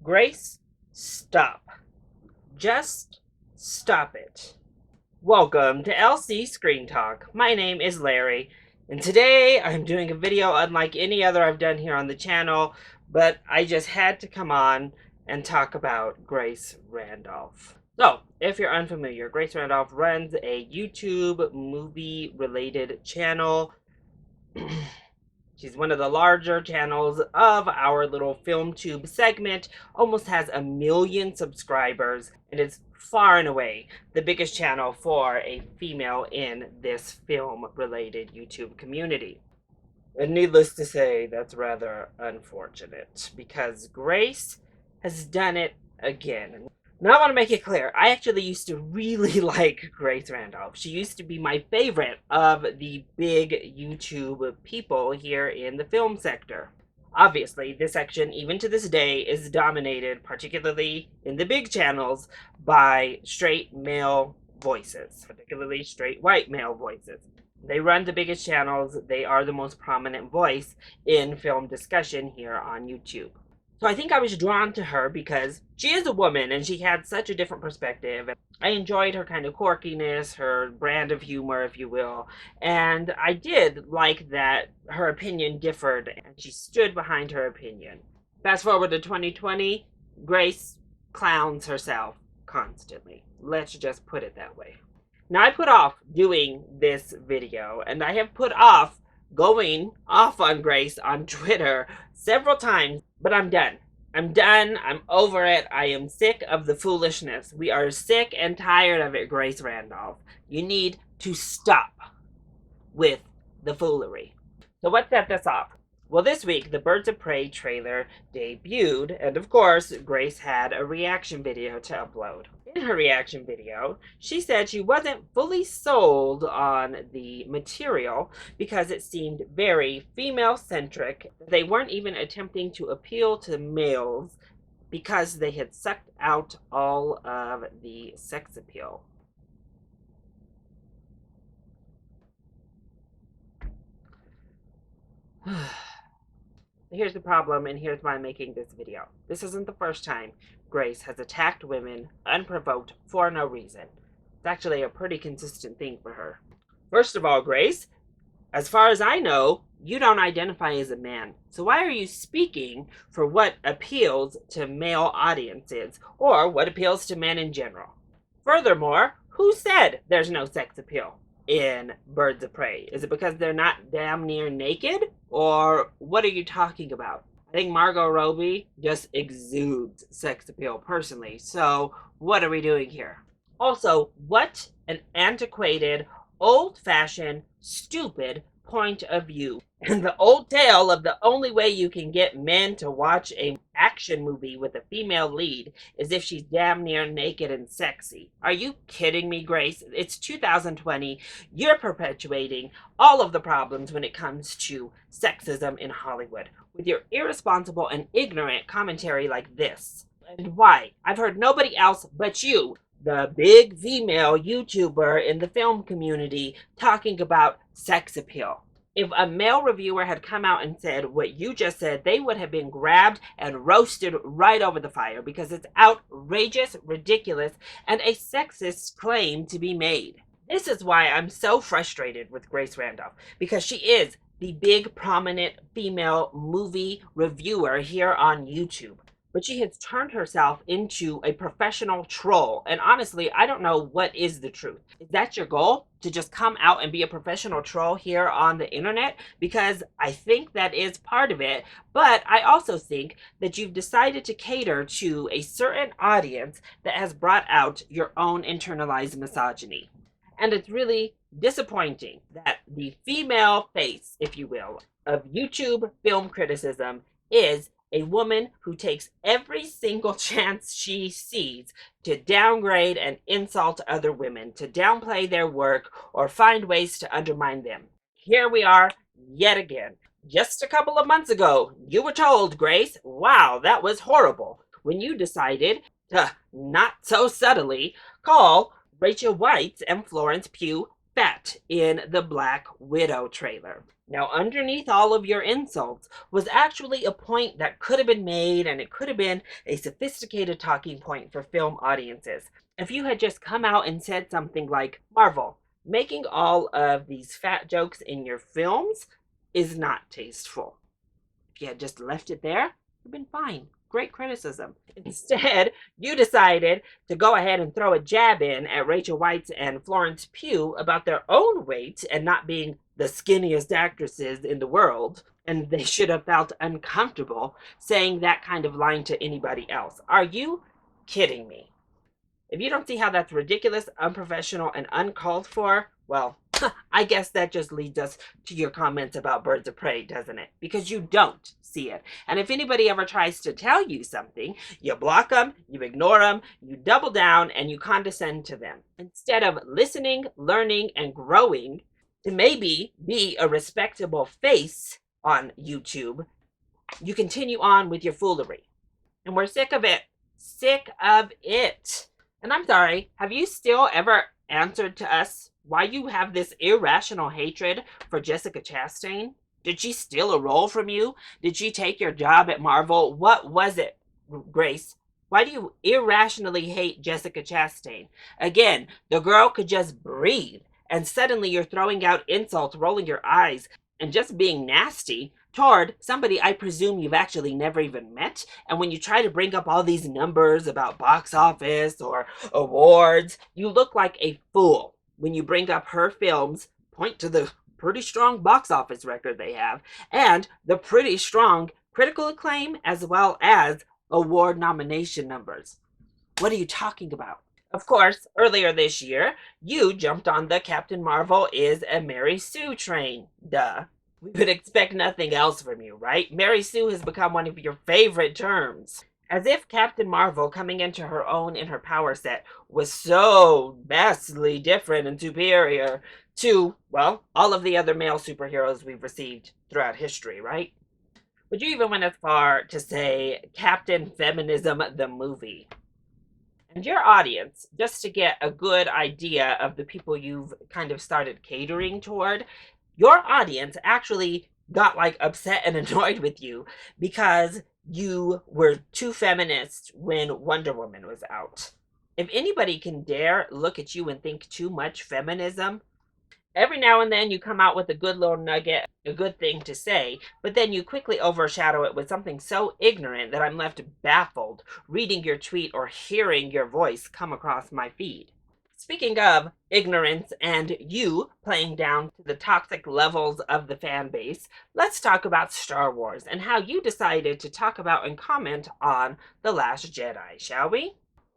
Grace, stop. Just stop it. Welcome to LC Screen Talk. My name is Larry, and today I'm doing a video unlike any other I've done here on the channel, but I just had to come on and talk about Grace Randolph. So, if you're unfamiliar, Grace Randolph runs a YouTube movie-related channel. She's one of the larger channels of our little FilmTube segment, almost has 1 million subscribers, and is far and away the biggest channel for a female in this film-related YouTube community. And needless to say, that's rather unfortunate, because Grace has done it again. Now I want to make it clear, I actually used to really like Grace Randolph. She used to be my favorite of the big YouTube people here in the film sector. Obviously, this section, even to this day, is dominated, particularly in the big channels, by straight male voices, particularly straight white male voices. They run the biggest channels, they are the most prominent voice in film discussion here on YouTube. So I think I was drawn to her because she is a woman and she had such a different perspective. I enjoyed her kind of quirkiness, her brand of humor, if you will. And I did like that her opinion differed and she stood behind her opinion. Fast forward to 2020, Grace clowns herself constantly. Let's just put it that way. Now I put off doing this video and I have put off going off on Grace on Twitter several times, but I'm done. I'm done. I'm over it. I am sick of the foolishness. We are sick and tired of it, Grace Randolph. You need to stop with the foolery. So what set this off? Well, this week, the Birds of Prey trailer debuted, and of course, Grace had a reaction video to upload. In her reaction video, she said she wasn't fully sold on the material because it seemed very female-centric. They weren't even attempting to appeal to males because they had sucked out all of the sex appeal. Here's the problem, and here's why I'm making this video. This isn't the first time Grace has attacked women unprovoked for no reason. It's actually a pretty consistent thing for her. First of all, Grace, as far as I know, you don't identify as a man. So why are you speaking for what appeals to male audiences, or what appeals to men in general? Furthermore, who said there's no sex appeal in Birds of Prey? Is it because they're not damn near naked? Or what are you talking about? I think Margot Robbie just exudes sex appeal personally. So what are we doing here? Also, what an antiquated, old-fashioned, stupid point of view. And the old tale of the only way you can get men to watch an action movie with a female lead is if she's damn near naked and sexy. Are you kidding me, Grace? It's 2020. You're perpetuating all of the problems when it comes to sexism in Hollywood with your irresponsible and ignorant commentary like this. And why? I've heard nobody else but you, the big female YouTuber in the film community, talking about sex appeal. If a male reviewer had come out and said what you just said, they would have been grabbed and roasted right over the fire because it's outrageous, ridiculous, and a sexist claim to be made. This is why I'm so frustrated with Grace Randolph, because she is the big, prominent female movie reviewer here on YouTube. But she has turned herself into a professional troll. And honestly, I don't know what is the truth. Is that your goal? To just come out and be a professional troll here on the internet? Because I think that is part of it. But I also think that you've decided to cater to a certain audience that has brought out your own internalized misogyny. And it's really disappointing that the female face, if you will, of YouTube film criticism is a woman who takes every single chance she sees to downgrade and insult other women, to downplay their work, or find ways to undermine them. Here we are yet again. Just a couple of months ago, you were told, Grace, wow, that was horrible, when you decided to, not so subtly, call Rachel Weisz and Florence Pugh fat in the Black Widow trailer. Now, underneath all of your insults was actually a point that could have been made, and it could have been a sophisticated talking point for film audiences. If you had just come out and said something like, Marvel, making all of these fat jokes in your films is not tasteful. If you had just left it there, it would have been fine. Great criticism. Instead, you decided to go ahead and throw a jab in at Rachel Weisz and Florence Pugh about their own weight and not being the skinniest actresses in the world. And they should have felt uncomfortable saying that kind of line to anybody else. Are you kidding me? If you don't see how that's ridiculous, unprofessional, and uncalled for, well, I guess that just leads us to your comments about Birds of Prey, doesn't it? Because you don't see it. And if anybody ever tries to tell you something, you block them, you ignore them, you double down, and you condescend to them. Instead of listening, learning, and growing to maybe be a respectable face on YouTube, you continue on with your foolery. And we're sick of it. Sick of it. And I'm sorry, have you still ever answered to us why you have this irrational hatred for Jessica Chastain? Did she steal a role from you? Did she take your job at Marvel? What was it, Grace? Why do you irrationally hate Jessica Chastain? Again, the girl could just breathe, and suddenly you're throwing out insults, rolling your eyes, and just being nasty toward somebody I presume you've actually never even met. And when you try to bring up all these numbers about box office or awards, you look like a fool when you bring up her films, point to the pretty strong box office record they have, and the pretty strong critical acclaim as well as award nomination numbers. What are you talking about? Of course, earlier this year, you jumped on the Captain Marvel is a Mary Sue train. Duh. We would expect nothing else from you, right? Mary Sue has become one of your favorite terms. As if Captain Marvel coming into her own in her power set was so vastly different and superior to, well, all of the other male superheroes we've received throughout history, right? Would you even went as far to say Captain Feminism the movie? And your audience, just to get a good idea of the people you've kind of started catering toward, your audience actually got like upset and annoyed with you because you were too feminist when Wonder Woman was out. If anybody can dare look at you and think too much feminism, every now and then you come out with a good little nugget, a good thing to say, but then you quickly overshadow it with something so ignorant that I'm left baffled reading your tweet or hearing your voice come across my feed. Speaking of ignorance and you playing down to the toxic levels of the fan base, let's talk about Star Wars and how you decided to talk about and comment on The Last Jedi, shall we?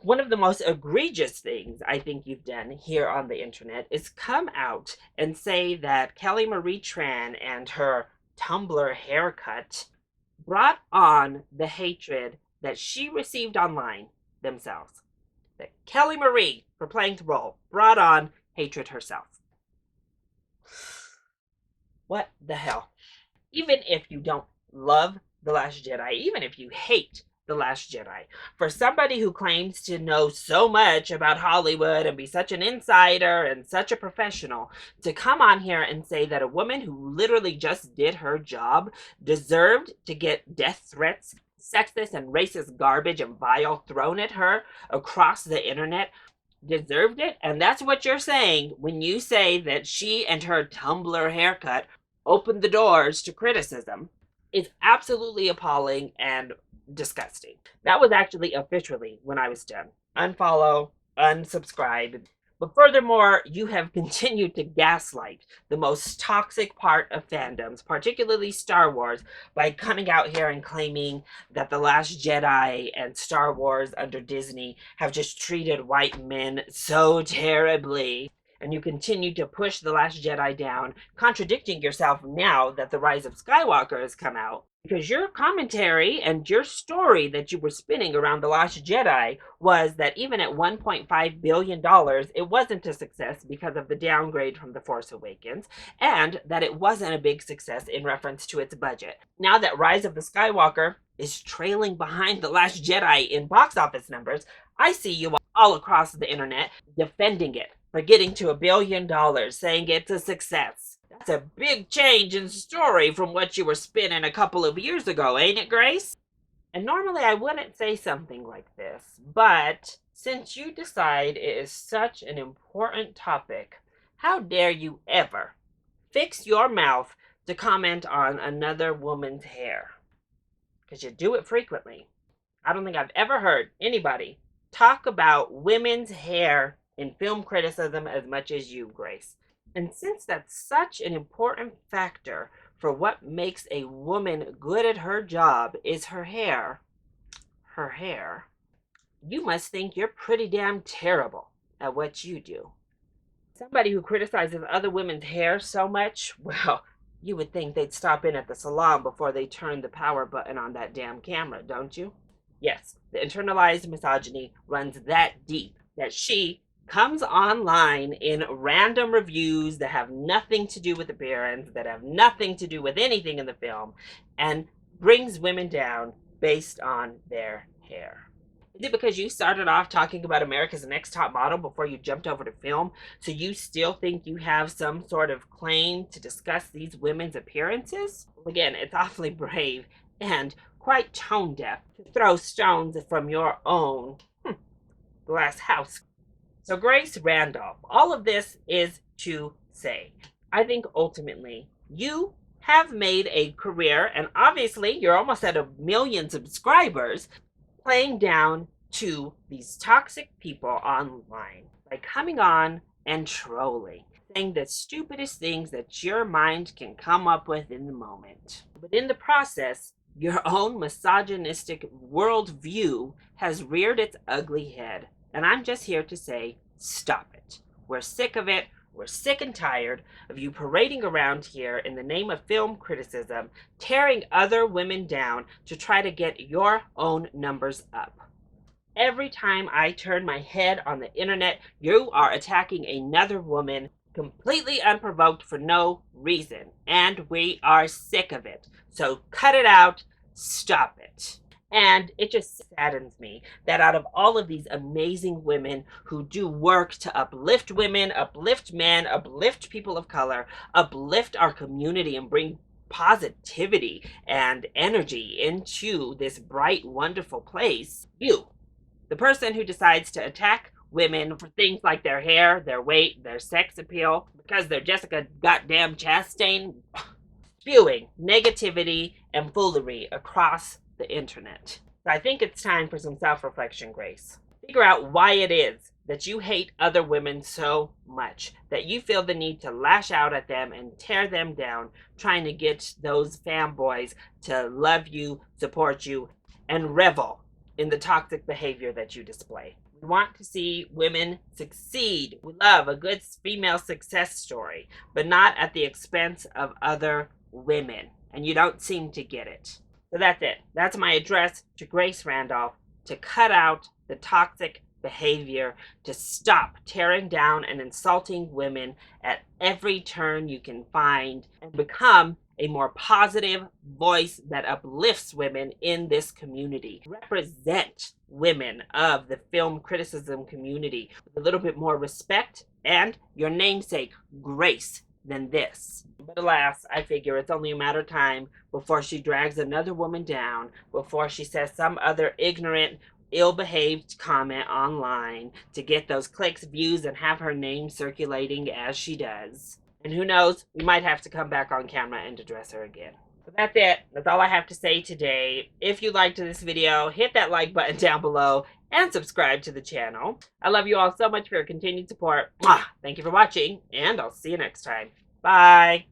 One of the most egregious things I think you've done here on the internet is come out and say that Kelly Marie Tran and her Tumblr haircut brought on the hatred that she received online themselves. That Kelly Marie, for playing the role, brought on hatred herself. What the hell? Even if you don't love The Last Jedi, even if you hate The Last Jedi, for somebody who claims to know so much about Hollywood and be such an insider and such a professional, to come on here and say that a woman who literally just did her job deserved to get death threats, sexist and racist garbage and vile thrown at her across the internet, deserved it. And that's what you're saying when you say that she and her Tumblr haircut opened the doors to criticism. It's absolutely appalling and disgusting. That was actually officially when I was done. Unfollow, unsubscribe. But furthermore, you have continued to gaslight the most toxic part of fandoms, particularly Star Wars, by coming out here and claiming that The Last Jedi and Star Wars under Disney have just treated white men so terribly. And you continue to push The Last Jedi down, contradicting yourself now that The Rise of Skywalker has come out. Because your commentary and your story that you were spinning around The Last Jedi was that even at $1.5 billion, it wasn't a success because of the downgrade from The Force Awakens, and that it wasn't a big success in reference to its budget. Now that Rise of the Skywalker is trailing behind The Last Jedi in box office numbers, I see you all across the internet defending it for getting to $1 billion, saying it's a success. That's a big change in story from what you were spinning a couple of years ago, ain't it, Grace? And normally I wouldn't say something like this, but since you decide it is such an important topic, how dare you ever fix your mouth to comment on another woman's hair? Because you do it frequently. I don't think I've ever heard anybody talk about women's hair in film criticism as much as you, Grace. And since that's such an important factor for what makes a woman good at her job is her hair, you must think you're pretty damn terrible at what you do. Somebody who criticizes other women's hair so much, well, you would think they'd stop in at the salon before they turn the power button on that damn camera, don't you? Yes, the internalized misogyny runs that deep that she comes online in random reviews that have nothing to do with appearance, that have nothing to do with anything in the film, and brings women down based on their hair. Is it because you started off talking about America's Next Top Model before you jumped over to film, so you still think you have some sort of claim to discuss these women's appearances? Well, again, it's awfully brave and quite tone deaf to throw stones from your own glass house. So Grace Randolph, all of this is to say, I think ultimately you have made a career, and obviously you're almost at 1 million subscribers, playing down to these toxic people online by coming on and trolling, saying the stupidest things that your mind can come up with in the moment. But in the process, your own misogynistic worldview has reared its ugly head. And I'm just here to say, stop it. We're sick of it. We're sick and tired of you parading around here in the name of film criticism, tearing other women down to try to get your own numbers up. Every time I turn my head on the internet, you are attacking another woman completely unprovoked for no reason. And we are sick of it. So cut it out. Stop it. And it just saddens me that out of all of these amazing women who do work to uplift women, uplift men, uplift people of color, uplift our community and bring positivity and energy into this bright, wonderful place, you, the person who decides to attack women for things like their hair, their weight, their sex appeal, because they're Jessica goddamn Chastain, spewing negativity and foolery across the internet. So I think it's time for some self-reflection, Grace. Figure out why it is that you hate other women so much, that you feel the need to lash out at them and tear them down, trying to get those fanboys to love you, support you, and revel in the toxic behavior that you display. We want to see women succeed. We love a good female success story, but not at the expense of other women. And you don't seem to get it. So that's it. That's my address to Grace Randolph, to cut out the toxic behavior, to stop tearing down and insulting women at every turn you can find, and become a more positive voice that uplifts women in this community. Represent women of the film criticism community with a little bit more respect and your namesake, Grace, than this. But alas, I figure it's only a matter of time before she drags another woman down, before she says some other ignorant, ill-behaved comment online to get those clicks, views, and have her name circulating as she does. And who knows, we might have to come back on camera and address her again. So that's it. That's all I have to say today. If you liked this video, hit that like button down below and subscribe to the channel. I love you all so much for your continued support. Mwah! Thank you for watching, and I'll see you next time. Bye!